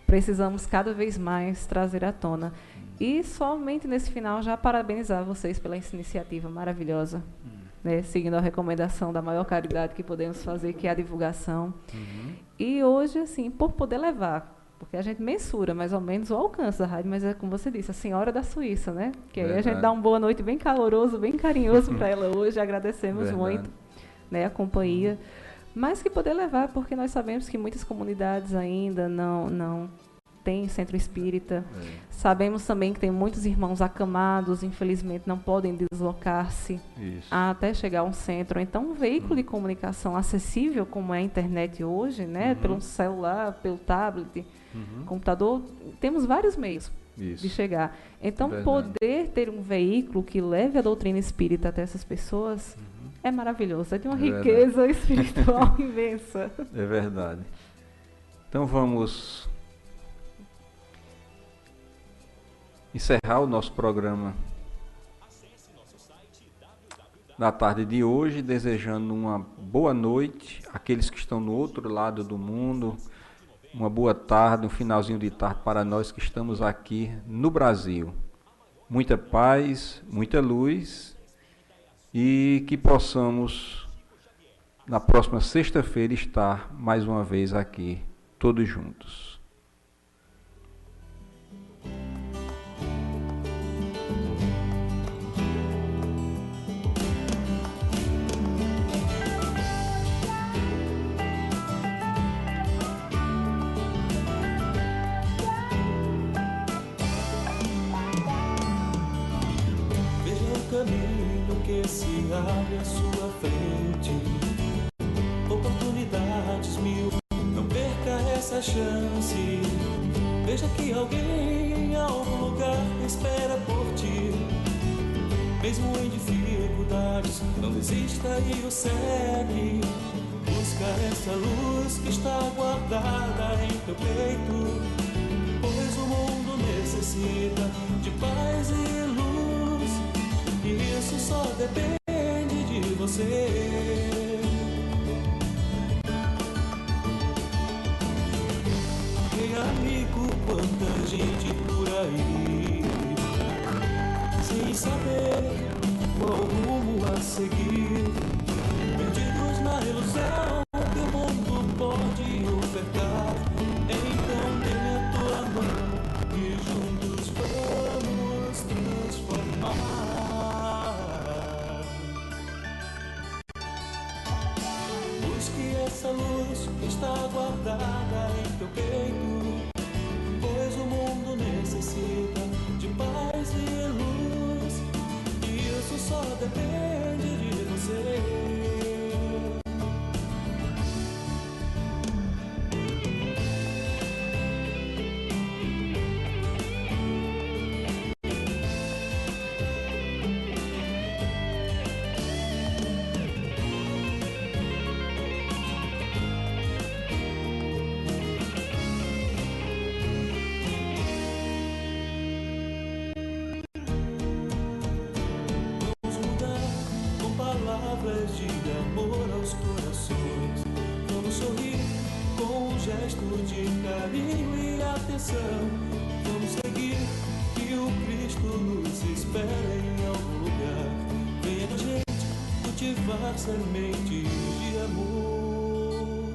precisamos cada vez mais trazer à tona. E somente nesse final já parabenizar vocês pela essa iniciativa maravilhosa, né? Seguindo a recomendação da maior caridade que podemos fazer, que é a divulgação. E hoje, assim, por poder levar, porque a gente mensura mais ou menos o alcance da rádio, mas é como você disse, a senhora da Suíça, né? Que aí a gente dá uma boa noite bem caloroso, bem carinhoso para ela hoje, agradecemos muito, né, a companhia. Mas que poder levar, porque nós sabemos que muitas comunidades ainda não tem centro espírita. Sabemos também que tem muitos irmãos acamados, infelizmente não podem deslocar-se até chegar a um centro. Então, um veículo de comunicação acessível, como é a internet hoje, né, pelo celular, pelo tablet, computador, temos vários meios de chegar. Então, poder ter um veículo que leve a doutrina espírita até essas pessoas é maravilhoso. É de uma riqueza espiritual imensa. É verdade. Então, vamos encerrar o nosso programa na tarde de hoje, desejando uma boa noite àqueles que estão no outro lado do mundo, uma boa tarde, um finalzinho de tarde para nós que estamos aqui no Brasil. Muita paz, muita luz e que possamos, na próxima sexta-feira, estar mais uma vez aqui, todos juntos. Caminho que se abre à sua frente, oportunidades mil, não perca essa chance. Veja que alguém em algum lugar espera por ti, mesmo em dificuldades, não desista e o segue. Busca essa luz que está guardada em teu peito, pois o mundo necessita de paz e luz. E isso só depende de você. Ei, amigo, quanta gente por aí, sem saber qual rumo a seguir, perdidos na ilusão que o mundo pode ofertar. Então dê a tua mão e juntos vamos transformar. Essa luz está guardada em teu peito, pois o mundo necessita de paz e luz, e isso só depende de você. De amor aos corações, vamos sorrir com um gesto de carinho e atenção. Vamos seguir que o Cristo nos espera em algum lugar. Venha com a gente cultivar sementes de amor.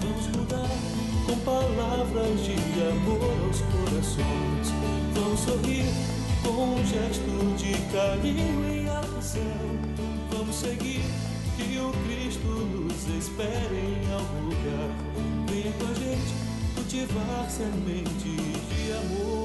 Vamos mudar com palavras de amor aos corações. Vamos sorrir com um gesto de carinho e atenção. Vamos seguir que o Cristo nos espera em algum lugar. Venha com a gente cultivar sementes de amor.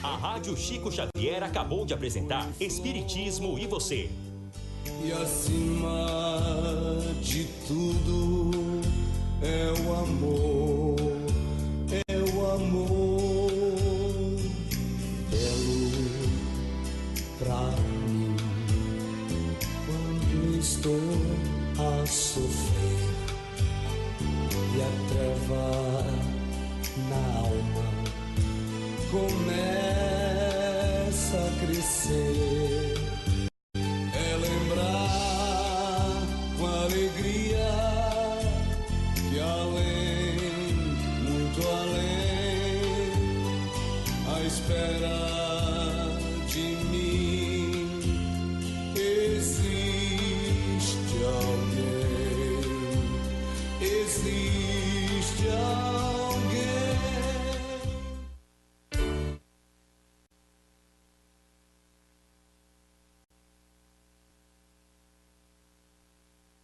A Rádio Chico Xavier acabou de apresentar Espiritismo e Você. E acima de tudo é o amor, belo pra mim quando estou a sofrer e a treva na alma começa a crescer.